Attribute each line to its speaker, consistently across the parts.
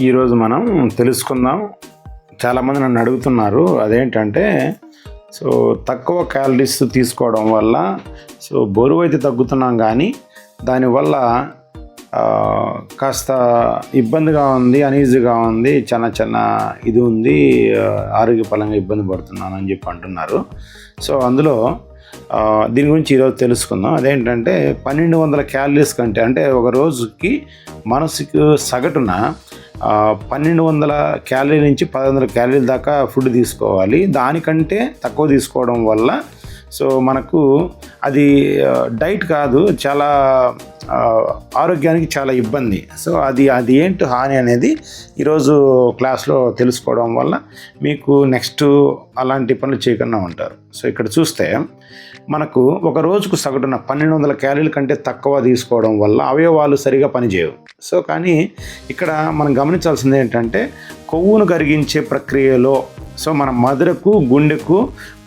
Speaker 1: ఈరోజు మనం తెలుసుకుందాం. చాలామంది నన్ను అడుగుతున్నారు అదేంటంటే తక్కువ క్యాలరీస్ తీసుకోవడం వల్ల బరువు అయితే తగ్గుతున్నాం, కానీ దానివల్ల కాస్త ఇబ్బందిగా ఉంది, అనీజీగా ఉంది, చిన్న ఇది ఉంది, ఆరోగ్యపరంగా ఇబ్బంది పడుతున్నాను అని చెప్పి అంటున్నారు. అందులో దీని గురించి ఈరోజు తెలుసుకుందాం. అదేంటంటే 1200 క్యాలరీస్ కంటే, అంటే ఒక రోజుకి మనసుకు సగటున 1200 క్యాలరీ నుంచి 1500 క్యాలరీల దాకా ఫుడ్ తీసుకోవాలి. దానికంటే తక్కువ తీసుకోవడం వల్ల మనకు అది డైట్ కాదు, చాలా ఆరోగ్యానికి చాలా ఇబ్బంది. అది ఏంటి హాని అనేది ఈరోజు క్లాస్లో తెలుసుకోవడం వల్ల మీకు నెక్స్ట్ అలాంటి పనులు చేయకుండా ఉంటారు. ఇక్కడ చూస్తే మనకు ఒక రోజుకు సగటున 1200 క్యాలరీల కంటే తక్కువ తీసుకోవడం వల్ల అవయవాలు సరిగా పనిచేయవు. కానీ ఇక్కడ మనం గమనించాల్సింది ఏంటంటే కొవ్వును కరిగించే ప్రక్రియలో మన మధురకు, గుండెకు,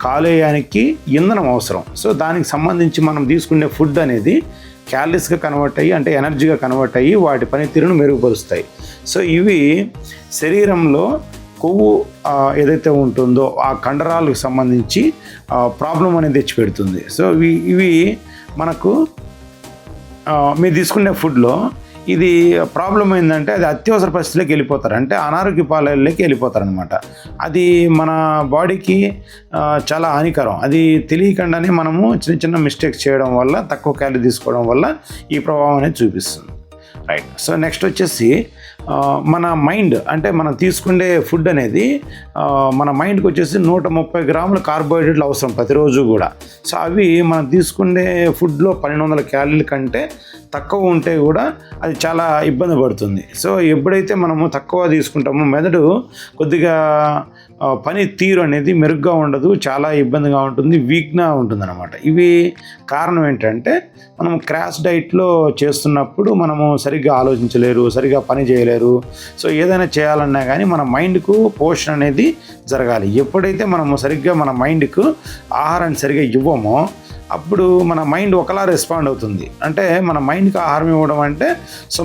Speaker 1: కాలేయానికి ఇంధనం అవసరం. దానికి సంబంధించి మనం తీసుకునే ఫుడ్ అనేది క్యాలరీస్గా కన్వర్ట్ అయ్యి, అంటే ఎనర్జీగా కన్వర్ట్ అయ్యి వాటి పనితీరును మెరుగుపరుస్తాయి. ఇవి శరీరంలో కొవ్వు ఏదైతే ఉంటుందో ఆ కండరాలకు సంబంధించి ప్రాబ్లం అనేది తెచ్చిపెడుతుంది. ఇవి మనకు మీరు తీసుకునే ఫుడ్లో ఇది ప్రాబ్లం ఏంటంటే అది అత్యవసర పరిస్థితిలోకి వెళ్ళిపోతారు, అంటే అనారోగ్య పాలనలోకి వెళ్ళిపోతారనమాట. అది మన బాడీకి చాలా హానికరం. అది తెలియకుండానే మనము చిన్న మిస్టేక్స్ చేయడం వల్ల, తక్కువ క్యాలరీ తీసుకోవడం వల్ల ఈ ప్రభావం అనేది చూపిస్తుంది. రైట్. నెక్స్ట్ వచ్చేసి మన మైండ్, అంటే మనం తీసుకునే ఫుడ్ అనేది మన మైండ్కి వచ్చేసి 130 గ్రాముల కార్బోహైడ్రేట్లు అవసరం ప్రతిరోజు కూడా. అవి మనం తీసుకునే ఫుడ్లో 1200 క్యాలరీల కంటే తక్కువ ఉంటే కూడా అది చాలా ఇబ్బంది పడుతుంది. ఎప్పుడైతే మనము తక్కువ తీసుకుంటామో మెదడు కొద్దిగా పని తీరు అనేది మెరుగ్గా ఉండదు, చాలా ఇబ్బందిగా ఉంటుంది, వీక్గా ఉంటుంది అనమాట. ఇవి కారణం ఏంటంటే మనం క్రాష్ డైట్లో చేస్తున్నప్పుడు మనము సరిగ్గా ఆలోచించలేరు, సరిగ్గా పని చేయలేరు. ఏదైనా చేయాలన్నా కానీ మన మైండ్కు పోషణ అనేది జరగాలి. ఎప్పుడైతే మనము సరిగ్గా మన మైండ్కు ఆహారాన్ని సరిగ్గా ఇవ్వమో అప్పుడు మన మైండ్ ఒకలా రెస్పాండ్ అవుతుంది. అంటే మన మైండ్కి ఆహారం ఇవ్వడం అంటే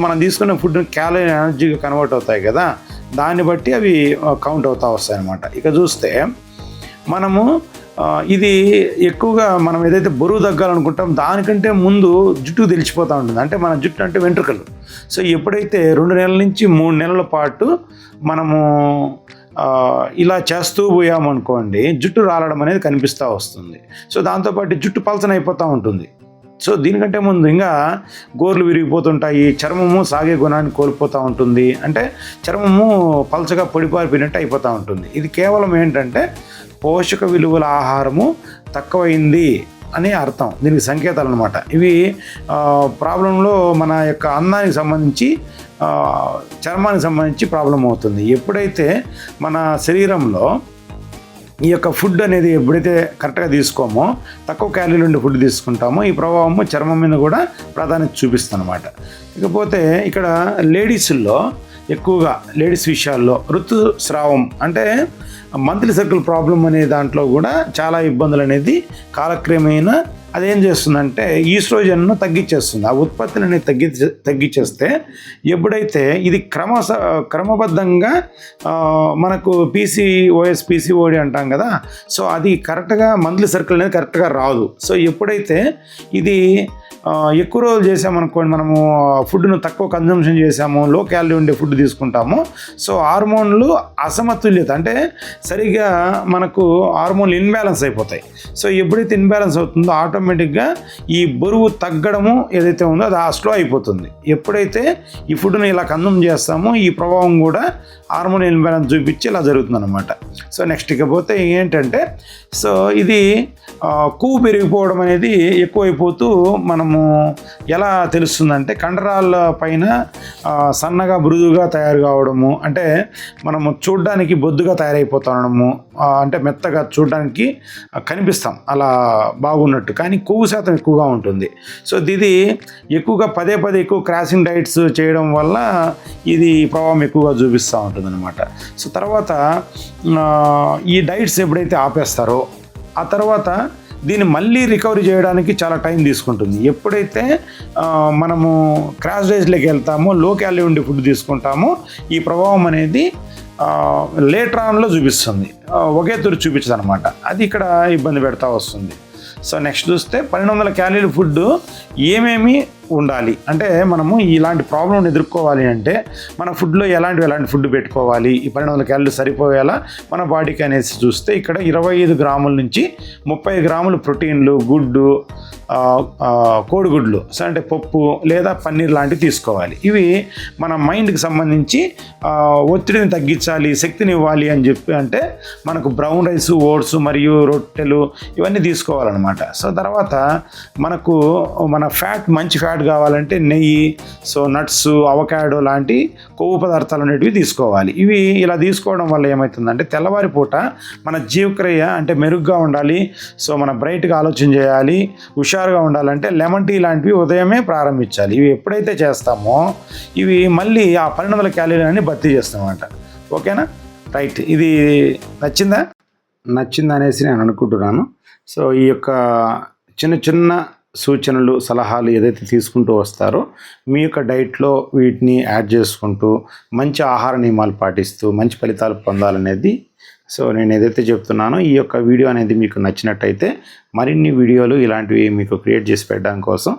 Speaker 1: మనం తీసుకునే ఫుడ్ క్యాలరీ ఎనర్జీగా కన్వర్ట్ అవుతాయి కదా, దాన్ని బట్టి అవి కౌంట్ అవుతూ వస్తాయి అన్నమాట. ఇక చూస్తే మనము ఇది ఎక్కువగా మనం ఏదైతే బరువు తగ్గాలనుకుంటాం దానికంటే ముందు జుట్టు తెలిసిపోతూ ఉంటుంది. అంటే మన జుట్టు అంటే వెంట్రుకలు. ఎప్పుడైతే 2 నెలల నుంచి 3 నెలల పాటు మనము ఇలా చేస్తూ పోయామనుకోండి, జుట్టు రాలడం అనేది కనిపిస్తూ వస్తుంది. దాంతోపాటు జుట్టు పలచన అయిపోతూ ఉంటుంది. దీనికంటే ముందు ఇంకా గోర్లు విరిగిపోతుంటాయి, చర్మము సాగే గుణాన్ని కోల్పోతూ ఉంటుంది, అంటే చర్మము పలచగా పొడిపారిపోయినట్టు అయిపోతూ ఉంటుంది. ఇది కేవలం ఏంటంటే పోషక విలువల ఆహారము తక్కువైంది అని అర్థం, దీనికి సంకేతాలు అనమాట. ఇవి ప్రాబ్లంలో మన యొక్క అందానికి సంబంధించి, చర్మానికి సంబంధించి ప్రాబ్లం అవుతుంది. ఎప్పుడైతే మన శరీరంలో ఈ యొక్క ఫుడ్ అనేది ఎప్పుడైతే కరెక్ట్గా తీసుకోమో, తక్కువ క్యాలరీలు ఉండే ఫుడ్ తీసుకుంటామో, ఈ ప్రభావము చర్మం మీద కూడా ప్రాధాన్యత చూపిస్తుంది అనమాట. ఇకపోతే ఇక్కడ లేడీస్లో ఎక్కువగా, లేడీస్ విషయాల్లో ఋతుస్రావం అంటే మంత్లీ సర్కిల్ ప్రాబ్లం అనే దాంట్లో కూడా చాలా ఇబ్బందులు అనేది కాలక్రమేణా అదేం చేస్తుందంటే ఈస్ట్రోజన్ను తగ్గించేస్తుంది. ఆ ఉత్పత్తిని అనేది తగ్గించేస్తే ఎప్పుడైతే ఇది క్రమబద్ధంగా మనకు పీసీఓడి అంటాం కదా, అది కరెక్ట్గా మంత్లీ సర్కిల్ అనేది కరెక్ట్గా రాదు. ఎప్పుడైతే ఇది ఎక్కువ రోజులు చేసామనుకోండి, మనము ఫుడ్ను తక్కువ కన్జంప్షన్ చేసాము, లో క్యాలరీ ఉండే ఫుడ్ తీసుకుంటాము, హార్మోన్లు అసమతుల్యత, అంటే సరిగ్గా మనకు హార్మోన్లు ఇన్బ్యాలెన్స్ అయిపోతాయి. ఎప్పుడైతే ఇన్బ్యాలెన్స్ అవుతుందో ఆటోమేటిక్గా ఈ బరువు తగ్గడము ఏదైతే ఉందో అది స్లో అయిపోతుంది. ఎప్పుడైతే ఈ ఫుడ్ను ఇలా కన్జ్యూమ్ చేస్తామో ఈ ప్రభావం కూడా హార్మోన్ ఇన్బ్యాలెన్స్ చూపించి ఇలా జరుగుతుంది అనమాట. నెక్స్ట్ ఇకపోతే ఏంటంటే ఇది కొవ్వు పెరిగిపోవడం అనేది ఎక్కువైపోతూ మనము ఎలా తెలుస్తుందంటే కండరాల పైన సన్నగా మృదువుగా తయారు కావడము, అంటే మనము చూడ్డానికి బొద్దుగా తయారైపోతాము, అంటే మెత్తగా చూడడానికి కనిపిస్తాం అలా బాగున్నట్టు, కానీ కొవ్వు శాతం ఎక్కువగా ఉంటుంది. ఇది ఎక్కువగా పదే ఎక్కువ క్రాషింగ్ డైట్స్ చేయడం వల్ల ఇది ప్రభావం ఎక్కువగా చూపిస్తూ ఉంటుంది అనమాట. తర్వాత ఈ డైట్స్ ఎప్పుడైతే ఆపేస్తారో ఆ తర్వాత దీన్ని మళ్ళీ రికవరీ చేయడానికి చాలా టైం తీసుకుంటుంది. ఎప్పుడైతే మనము క్రాష్ డైట్లోకి వెళ్తామో, లో క్యాలరీ ఉండే ఫుడ్ తీసుకుంటామో ఈ ప్రభావం అనేది లేటర్ ఆన్లో చూపిస్తుంది, ఒకే తూరు చూపించదు అనమాట. అది ఇక్కడ ఇబ్బంది పెడతా వస్తుంది. సో నెక్స్ట్ చూస్తే 1200 క్యాలరీల ఫుడ్ ఏమేమి ఉండాలి అంటే, మనము ఇలాంటి ప్రాబ్లం ఎదుర్కోవాలి అంటే మన ఫుడ్లో ఎలాంటి ఫుడ్ పెట్టుకోవాలి, ఈ 1200 క్యాలరీలు సరిపోయేలా మన బాడీకి అనేసి చూస్తే ఇక్కడ 25 గ్రాముల నుంచి 30 గ్రాములు ప్రోటీన్లు, గుడ్డు, కోడిగుడ్లు, సో అంటే పప్పు లేదా పన్నీర్ లాంటివి తీసుకోవాలి. ఇవి మన మైండ్కి సంబంధించి ఒత్తిడిని తగ్గించాలి, శక్తిని ఇవ్వాలి అని చెప్పి అంటే మనకు బ్రౌన్ రైస్, ఓట్స్ మరియు రొట్టెలు ఇవన్నీ తీసుకోవాలన్నమాట. సో తర్వాత మనకు మన మంచి ఫ్యాట్ కావాలంటే నెయ్యి, సో నట్స్, అవకాడో లాంటి కొవ్వు పదార్థాలు అనేటివి తీసుకోవాలి. ఇవి ఇలా తీసుకోవడం వల్ల ఏమవుతుందంటే తెల్లవారి పూట మన జీవక్రియ అంటే మెరుగ్గా ఉండాలి, సో మన బ్రైట్గా ఆలోచన చేయాలి, హుషారుగా ఉండాలంటే లెమన్ టీ లాంటివి ఉదయమే ప్రారంభించాలి. ఇవి ఎప్పుడైతే చేస్తామో ఇవి మళ్ళీ ఆ 1200 క్యాలరీలని భర్తీ చేస్తామన్నమాట. ఓకేనా, రైట్. ఇది నచ్చిందనేసి నేను అనుకుంటున్నాను. సో ఈ యొక్క చిన్న సూచనలు, సలహాలు ఏదైతే తీసుకుంటూ వస్తారో మీ యొక్క డైట్లో వీటిని యాడ్ చేసుకుంటూ మంచి ఆహార నియమాలు పాటిస్తూ మంచి ఫలితాలు పొందాలనేది సో నేను ఏదైతే చెప్తున్నానో ఈ యొక్క వీడియో అనేది మీకు నచ్చినట్టయితే మరిన్ని వీడియోలు ఇలాంటివి మీకు క్రియేట్ చేసి పెట్టడం కోసం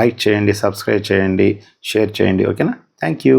Speaker 1: లైక్ చేయండి, సబ్స్క్రైబ్ చేయండి, షేర్ చేయండి. ఓకేనా, థ్యాంక్ యూ.